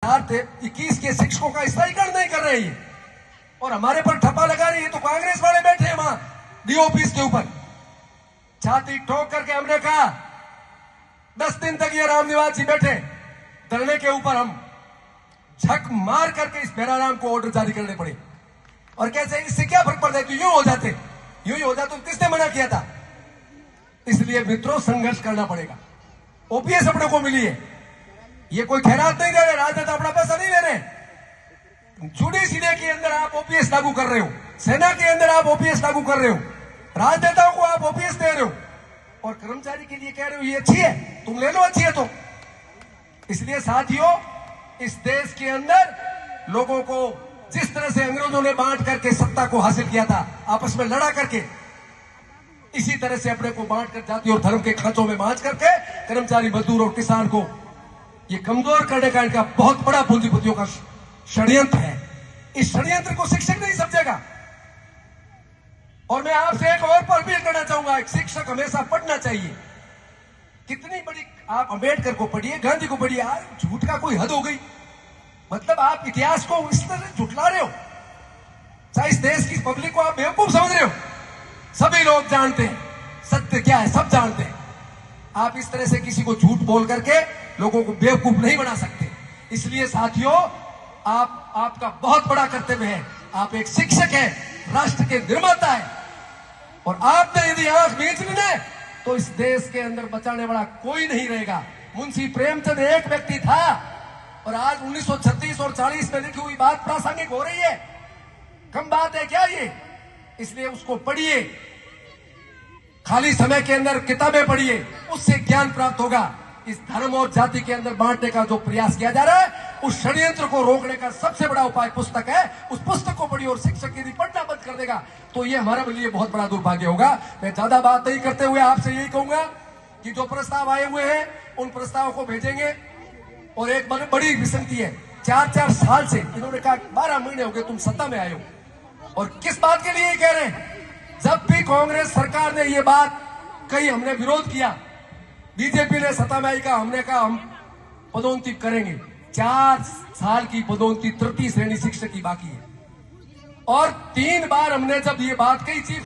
2021 के शिक्षकों का स्थायीकरण नहीं कर रहे हैं और हमारे पर ठप्पा लगा रही है। तो कांग्रेस वाले बैठे हैं वहां डीओपीस के ऊपर, छाती ठोक करके हमने कहा 10 दिन तक ये रामनिवास जी बैठे धरने के ऊपर, हम झक मार करके इस बेराराम को ऑर्डर जारी करने पड़े। और कैसे, इससे क्या फर्क पड़ता है कि यूं ही हो जाते तो किसने मना किया था? इसलिए मित्रों संघर्ष करना पड़ेगा। ओपीएस अपने को मिली है, ये कोई खैरात नहीं दे रहे, राजनेता अपना पैसा नहीं ले रहे। जुडिशियरी के अंदर आप ओपीएस लागू कर रहे हो, सेना के अंदर आप ओपीएस लागू कर रहे हो, राजनेताओं को आप ओपीएस दे रहे हो और कर्मचारी के लिए कह रहे हो ये अच्छी है, तुम ले लो अच्छी है तो। इसलिए साथियों, इस देश के अंदर लोगों को जिस तरह से अंग्रेजों ने बांट करके सत्ता को हासिल किया था, आपस में लड़ा करके, इसी तरह से अपने को बांट कर जाति और धर्म के खांचों में बांट करके कर्मचारी, मजदूर और किसान को ये कमजोर करने का इनका बहुत बड़ा पूंजीपतियों का षड्यंत्र है। इस षड्यंत्र को शिक्षक नहीं समझेगा। और मैं आपसे एक और पर भी करना चाहूंगा, एक शिक्षक हमेशा पढ़ना चाहिए। कितनी बड़ी आप अंबेडकर को पढ़िए, गांधी को पढ़िए, झूठ का कोई हद हो गई। मतलब आप इतिहास को इस तरह झुठला रहे हो, चाहे इस देश की पब्लिक को आप बेवकूफ समझ रहे हो। सभी लोग जानते हैं सत्य क्या है, सब जानते हैं। आप इस तरह से किसी को झूठ बोल करके लोगों को बेवकूफ नहीं बना सकते। इसलिए साथियों, आपका बहुत बड़ा कर्तव्य है। आप एक शिक्षक हैं, राष्ट्र के निर्माता है, और आपने यदि आंख मीच ली ना तो इस देश के अंदर बचाने वाला कोई नहीं रहेगा। मुंशी प्रेमचंद एक व्यक्ति था और आज 1936 और 40 में लिखी हुई बात प्रासंगिक हो रही है। कम बात है क्या ये? इसलिए उसको पढ़िए, खाली समय के अंदर किताबें पढ़िए, उससे ज्ञान प्राप्त होगा। इस धर्म और जाति के अंदर बांटने का जो प्रयास किया जा रहा है, उस षड्यंत्र को रोकने का सबसे बड़ा उपाय पुस्तक है। उस पुस्तक को पढ़िए, और शिक्षक यदि पढ़ना बंद कर देगा तो ये हमारे लिए बहुत बड़ा दुर्भाग्य होगा। मैं ज्यादा बात नहीं करते हुए आपसे यही कहूंगा कि जो प्रस्ताव आए हुए हैं उन प्रस्तावों को भेजेंगे। और एक बड़ी विसंगति है, 4-4 साल से इन्होंने कहा 12 महीने हो गए तुम सत्ता में आए हो, और किस बात के लिए कह रहे हैं? जब भी कांग्रेस सरकार ने ये बात कही, हमने विरोध किया, बीजेपी ने सत्ता में आई का, हमने कहा हम पदोन्नति करेंगे। 4 साल की पदोन्नति तृतीय श्रेणी शिक्षक की बाकी है, और 3 बार हमने जब ये बात कही चीफ